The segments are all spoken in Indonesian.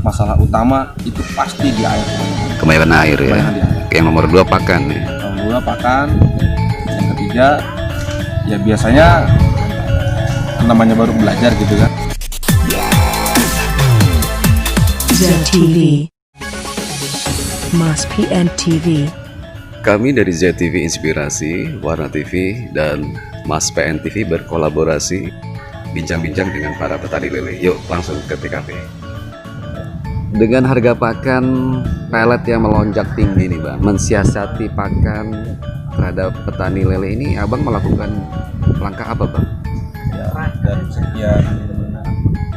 masalah utama itu pasti di air. Kebanyakan air ya. Kebanyakan di air. Yang nomor 2 pakan ya. Nomor 2 pakan. Yang ketiga ya biasanya namanya baru belajar gitu kan. ZTV, Mas PNTV. Kami dari ZTV Inspirasi, Warna TV, dan Mas PNTV berkolaborasi bincang-bincang dengan para petani lele. Yuk langsung ke TKP. Dengan harga pakan pelet yang melonjak tinggi nih Bang, mensiasati pakan terhadap petani lele ini, Abang melakukan langkah apa Bang? Ya, dan sekian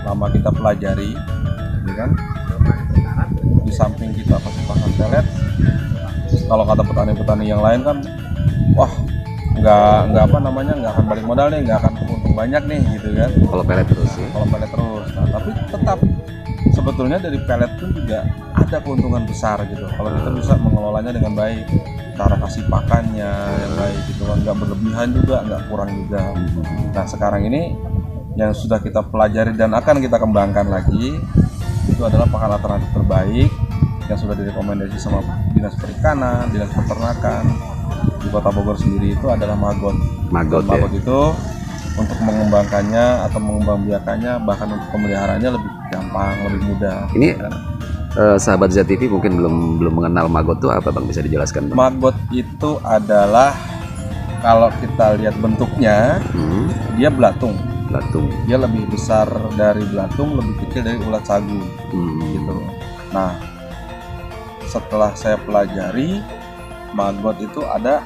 lama kita pelajari, ya kan? Di samping kita kasih pakan pelet, kalau kata petani-petani yang lain kan, wah nggak akan balik modal nih, nggak akan untung banyak nih gitu kan. Kalau pelet terus ya? Kalau pelet terus, nah, tapi tetap sebetulnya dari pelet pun juga ada keuntungan besar gitu. Kalau kita bisa mengelolanya dengan baik, cara kasih pakannya yang baik gitu kan, nggak berlebihan juga, nggak kurang juga. Nah sekarang ini yang sudah kita pelajari dan akan kita kembangkan lagi itu adalah pakan alternatif terbaik yang sudah direkomendasi sama Dinas Perikanan, Dinas Peternakan di Kota Bogor sendiri, itu adalah Maggot. Maggot ya? Maggot itu untuk mengembangkannya atau mengembangbiakannya, bahkan untuk pemeliharaannya lebih gampang, lebih mudah. Ini kan? Sahabat ZTV mungkin belum mengenal Maggot itu apa Bang, bisa dijelaskan Bang? Maggot itu adalah, kalau kita lihat bentuknya, dia belatung. Dia lebih besar dari belatung, lebih kecil dari ulat sagu, gitu. Nah, setelah saya pelajari, Maggot itu ada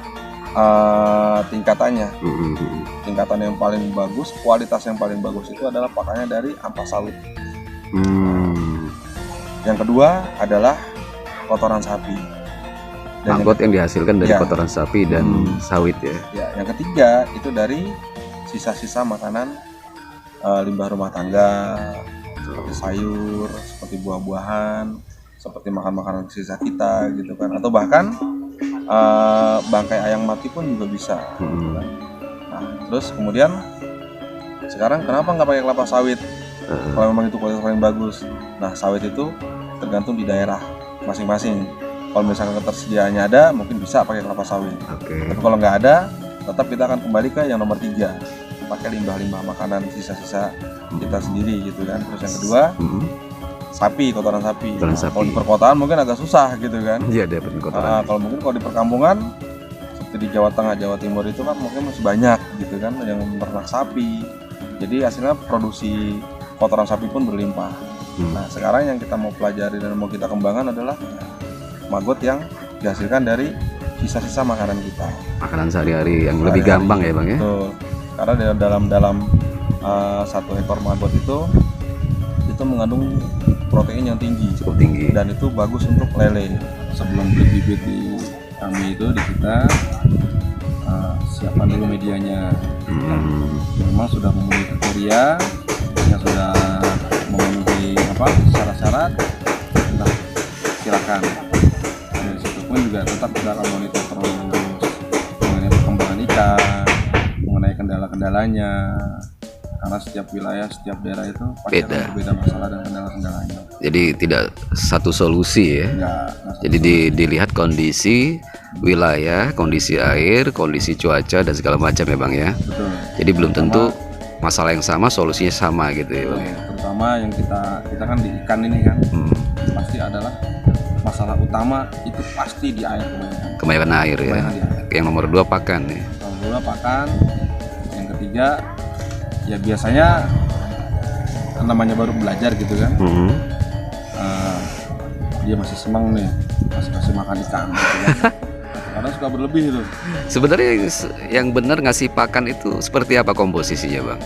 tingkatannya. Tingkatan yang paling bagus, kualitas yang paling bagus itu adalah pakannya dari ampas sawit. Yang kedua adalah kotoran sapi. Dan Maggot yang dihasilkan dari kotoran sapi dan sawit ya. Ya, yang ketiga itu dari sisa-sisa makanan limbah rumah tangga, seperti sayur, seperti buah-buahan, seperti makan-makanan sisa kita gitu kan, atau bahkan bangkai ayam mati pun juga bisa. Nah, terus kemudian sekarang kenapa nggak pakai kelapa sawit? Kalau memang itu kualitas paling bagus. Nah, sawit itu tergantung di daerah masing-masing. Kalau misalkan ketersediaannya ada, mungkin bisa pakai kelapa sawit. Tapi kalau nggak ada, tetap kita akan kembali ke yang nomor 3, pakai limbah-limbah makanan sisa-sisa kita sendiri gitu kan. Terus yang kedua, sapi, kotoran sapi. Kalau di perkotaan mungkin agak susah gitu kan. Iya, ada kotoran. Kalau di perkampungan seperti di Jawa Tengah, Jawa Timur itu kan mungkin masih banyak gitu kan yang ternak sapi. Jadi hasilnya produksi kotoran sapi pun berlimpah. Nah, sekarang yang kita mau pelajari dan mau kita kembangkan adalah Maggot yang dihasilkan dari sisa-sisa makanan kita. Makanan sehari-hari yang lebih gampang ya Bang ya. Betul. Karena dalam 1 ekor Maggot itu mengandung protein yang tinggi, cukup tinggi, dan itu bagus untuk lele. Sebelum beli bibit di kami itu, di kita siapkan dulu medianya. Memang sudah memenuhi kriteria, yang sudah memenuhi syarat-syarat, nah silakan. Dari situ pun juga tetap kita akan monitor terus mengenai perkembangan ikan, mengenai kendala-kendalanya. Karena setiap wilayah, setiap daerah itu pasti akan berbeda masalah dan kendala-kendalanya. Jadi tidak satu solusi ya. Jadi dilihat kondisi wilayah, kondisi air, kondisi cuaca dan segala macam ya Bang ya. Betul. Jadi belum tentu masalah yang sama, solusinya sama gitu ya Bang. Terutama yang kita kan di ikan ini kan, pasti adalah masalah utama itu pasti di air kebanyakan air ya. Yang nomor 2 pakan ya. Nomor 2 pakan. Yang ketiga ya biasanya namanya baru belajar gitu kan, dia masih senang nih kasih makan ikan gitu kan. Karena suka berlebih itu. Sebenarnya yang benar ngasih pakan itu seperti apa komposisinya Bang?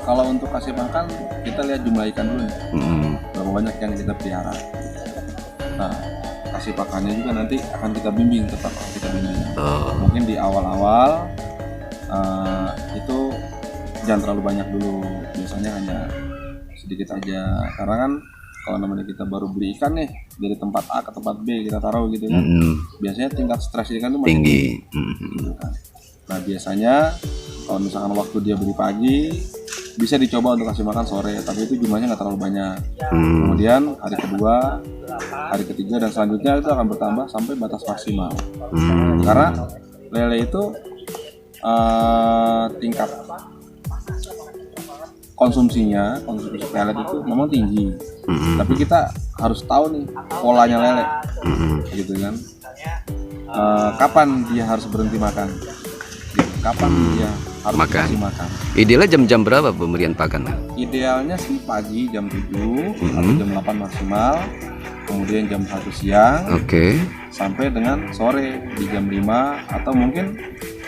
Kalau untuk kasih makan kita lihat jumlah ikan dulu nih, berapa banyak yang kita pelihara. Nah, kasih pakannya juga nanti akan kita bimbing, tetap kita bimbing. Mungkin di awal-awal itu jangan terlalu banyak dulu, biasanya hanya sedikit aja, karena kan kalau namanya kita baru beli ikan nih dari tempat A ke tempat B kita taruh gitu kan, biasanya tingkat stres ikan itu masih tinggi. Gitu kan. Nah biasanya kalau misalkan waktu dia beli pagi, bisa dicoba untuk kasih makan sore, tapi itu jumlahnya nggak terlalu banyak. Hmm. Kemudian hari kedua, hari ketiga dan selanjutnya itu akan bertambah sampai batas maksimal. Hmm. Karena lele itu tingkat konsumsi pelet itu memang tinggi. Tapi kita harus tahu nih polanya lele, gitu kan. Kapan dia harus berhenti makan? Gitu. Kapan dia harus Makan. kasih makan? Idealnya jam-jam berapa pemberian pakan? Idealnya sih pagi jam 7 atau jam 8 maksimal, kemudian jam 1 siang Oke. sampai dengan sore di jam 5, atau mungkin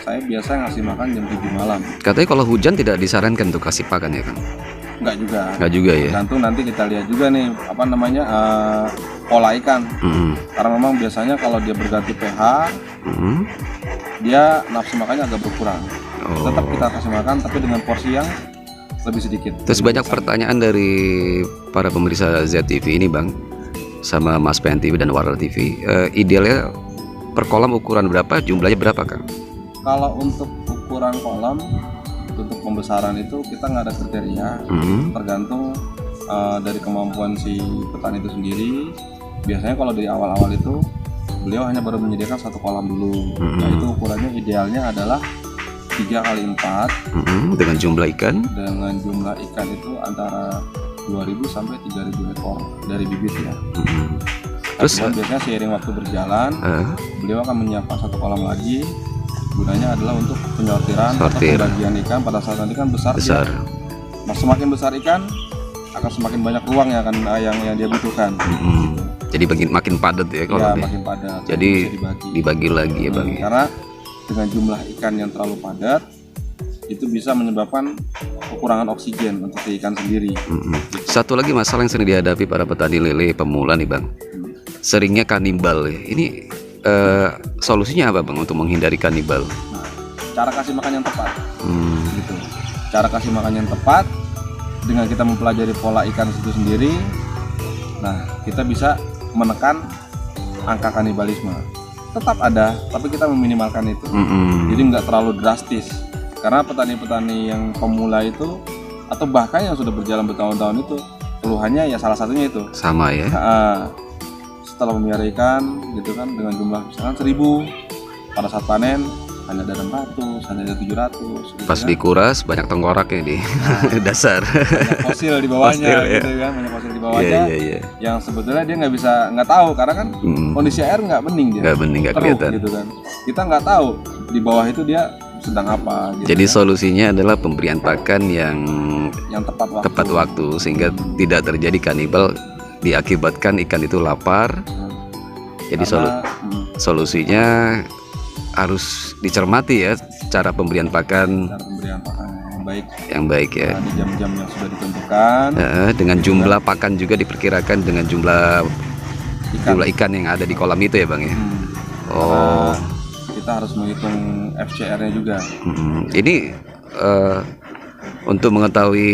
saya biasa ngasih makan jam 7 malam. Katanya kalau hujan tidak disarankan untuk kasih pakan ya kan? Enggak juga. Nggak juga ya? Tergantung nanti kita lihat juga nih pola ikan. Karena memang biasanya kalau dia berganti pH, dia nafsu makannya agak berkurang. Tetap kita kasih makan tapi dengan porsi yang lebih sedikit. Terus banyak pertanyaan dari para pemirsa ZTV ini Bang, sama Mas PNTV dan Warna TV. Idealnya per kolam ukuran berapa, jumlahnya berapa Kang? Kalau untuk ukuran kolam, untuk pembesaran itu kita nggak ada kriteria, tergantung dari kemampuan si petani itu sendiri. Biasanya kalau dari awal-awal itu beliau hanya baru menyediakan satu kolam dulu. Nah itu ukurannya idealnya adalah 3x4 dengan jumlah ikan? Dengan jumlah ikan itu antara 2.000 sampai 3.000 ekor dari bibit ya. Terus biasanya seiring waktu berjalan, beliau akan menyiapkan satu kolam lagi. Gunanya adalah untuk penyortiran atau pembagian ikan pada saat nanti kan besar. Dia, semakin besar ikan akan semakin banyak ruang yang dia butuhkan. Jadi makin padat ya kalau ya, makin padat. Jadi dibagi lagi ya Bang. Karena dengan jumlah ikan yang terlalu padat itu bisa menyebabkan kekurangan oksigen untuk si ikan sendiri. Satu lagi masalah yang sering dihadapi para petani lele pemula nih Bang, seringnya kanibal. Ini solusinya apa Bang untuk menghindari kanibal? Nah, cara kasih makan yang tepat. Gitu. Cara kasih makan yang tepat dengan kita mempelajari pola ikan itu sendiri, nah kita bisa menekan angka kanibalisme. Tetap ada, tapi kita meminimalkan itu. Jadi nggak terlalu drastis. Karena petani-petani yang pemula itu, atau bahkan yang sudah berjalan bertahun-tahun itu, keluhannya ya salah satunya itu. Sama ya. Setelah memelihara ikan, gitu kan, dengan jumlah misalkan 1.000, pada saat panen hanya ada 600, hanya ada 700. Gitu Pas kan. dikuras banyak tengkoraknya di dasar. Banyak fosil di bawahnya, Fosil, gitu kan, banyak fosil di bawahnya. Iya. Yang sebetulnya dia nggak tahu karena kan kondisi air nggak bening dia. Nggak bening, nggak Keruh, kelihatan. gitu kan. Kita nggak tahu di bawah itu dia sedang apa. Gitu Jadi kan. solusinya adalah pemberian pakan yang tepat waktu sehingga tidak terjadi kanibal, diakibatkan ikan itu lapar. Jadi solusinya harus dicermati ya cara pemberian pakan. Cara pemberian pakan yang baik ya. Di jam-jam yang sudah ditentukan. Dengan jumlah pakan juga diperkirakan dengan jumlah ikan yang ada di kolam itu ya Bang ya. Karena kita harus menghitung FCR-nya juga. Ini untuk mengetahui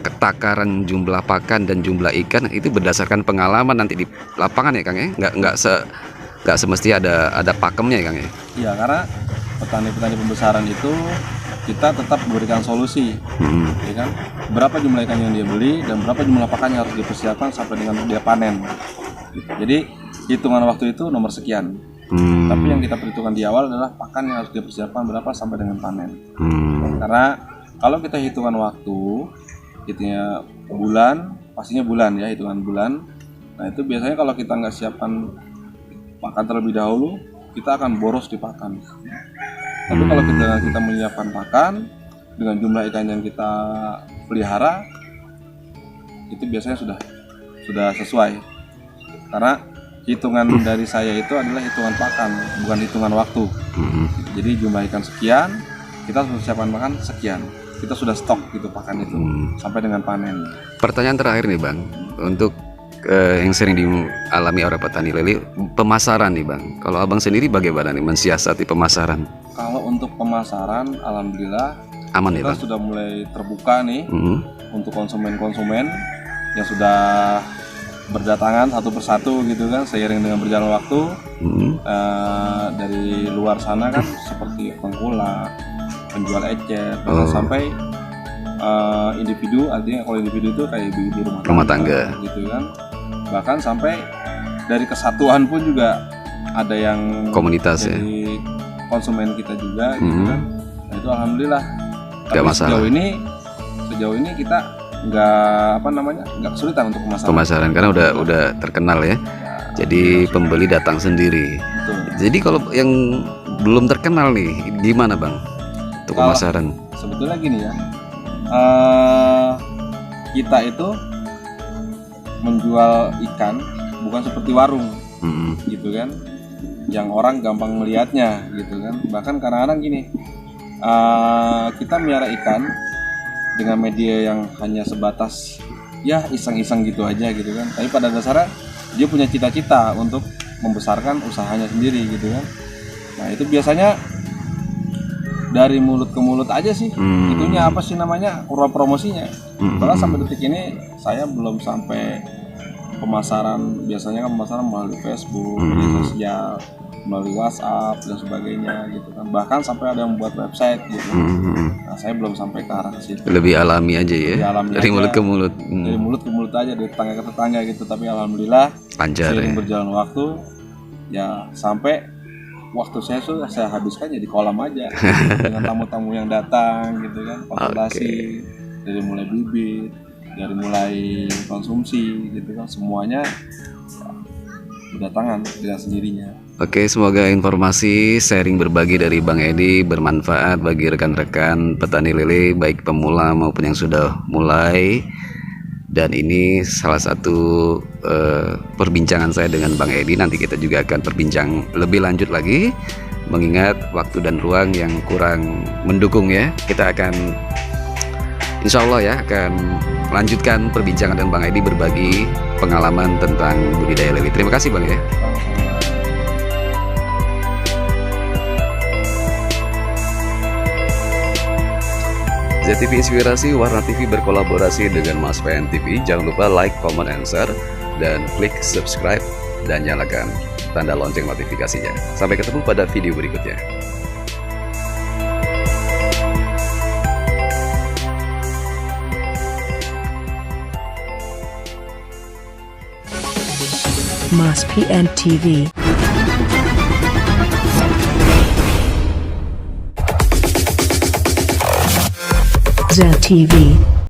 ketakaran jumlah pakan dan jumlah ikan itu berdasarkan pengalaman nanti di lapangan ya Kang ya. Nggak semesti ada pakemnya ya Kang ya. Iya, karena petani-petani pembesaran itu kita tetap memberikan solusi, ya kan? Berapa jumlah ikan yang dia beli dan berapa jumlah pakan yang harus dipersiapkan sampai dengan dia panen. Jadi hitungan waktu itu nomor sekian. Tapi yang kita perhitungkan di awal adalah pakan yang harus dipersiapkan berapa sampai dengan panen. Karena kalau kita hitungan waktu, hitungnya bulan, pastinya bulan ya, hitungan bulan. Nah itu biasanya kalau kita nggak siapkan pakan terlebih dahulu, kita akan boros di pakan. Tapi kalau kita menyiapkan pakan dengan jumlah ikan yang kita pelihara, itu biasanya sudah sesuai. Karena hitungan dari saya itu adalah hitungan pakan, bukan hitungan waktu. Jadi jumlah ikan sekian, kita harus siapkan makan sekian. Kita sudah stok gitu pakan itu sampai dengan panen. Pertanyaan terakhir nih Bang, untuk yang sering dialami oleh petani lele, pemasaran nih Bang. Kalau Abang sendiri bagaimana nih mensiasati pemasaran? Kalau untuk pemasaran, alhamdulillah aman ya kita Bang? sudah mulai terbuka nih untuk konsumen-konsumen yang sudah berdatangan satu persatu gitu kan, seiring dengan berjalan waktu. Dari luar sana kan seperti pengkulak, penjual ecer, bahkan sampai individu, artinya kalau individu itu kayak ibu-ibu Rumah tangga. gitu kan. Bahkan sampai dari kesatuan pun juga ada yang Komunitas ya. jadi konsumen kita juga gitu kan. Nah itu alhamdulillah. Nggak Tapi masalah. sejauh ini kita nggak kesulitan untuk Pemasaran karena udah terkenal ya. Jadi pembeli datang sendiri. Betul. Jadi kalau yang belum terkenal nih, gimana bang untuk Kalau- pemasaran? Sebetulnya gini ya, kita itu menjual ikan bukan seperti warung Mm-mm. gitu kan, yang orang gampang melihatnya gitu kan. Bahkan kadang-kadang gini, kita miara ikan dengan media yang hanya sebatas ya iseng-iseng gitu aja gitu kan. Tapi pada dasarnya dia punya cita-cita untuk membesarkan usahanya sendiri gitu kan. Nah itu biasanya dari mulut ke mulut aja sih. Itunya apa sih namanya, kurang promosinya. Karena sampai detik ini saya belum sampai pemasaran. Biasanya kan pemasaran melalui Facebook, media sosial, melalui WhatsApp dan sebagainya gitu kan. Bahkan sampai ada yang membuat website gitu. Nah saya belum sampai ke arah ke situ. Lebih alami aja ya, Lebih alami dari aja. mulut ke mulut. Dari mulut ke mulut aja, dari tetangga ke tetangga gitu. Tapi alhamdulillah Lancar seiring ya. berjalan waktu ya sampai waktu saya sudah saya habiskan jadi kolam aja dengan tamu-tamu yang datang gitu kan, konsultasi dari mulai bibit, dari mulai konsumsi gitu kan, semuanya ya, berdatangan dengan sendirinya. Oke, semoga informasi sharing berbagi dari Bang Edi bermanfaat bagi rekan-rekan petani lele baik pemula maupun yang sudah mulai. Dan ini salah satu perbincangan saya dengan Bang Edi. Nanti kita juga akan perbincang lebih lanjut lagi. Mengingat waktu dan ruang yang kurang mendukung ya, kita akan insya Allah ya akan melanjutkan perbincangan dengan Bang Edi berbagi pengalaman tentang budidaya lele. Terima kasih Bang ya. ZTV Inspirasi Warna TV berkolaborasi dengan Mas PN TV. Jangan lupa like, comment, and share, dan klik subscribe dan nyalakan tanda lonceng notifikasinya. Sampai ketemu pada video berikutnya. Mas PN TV. ZTV.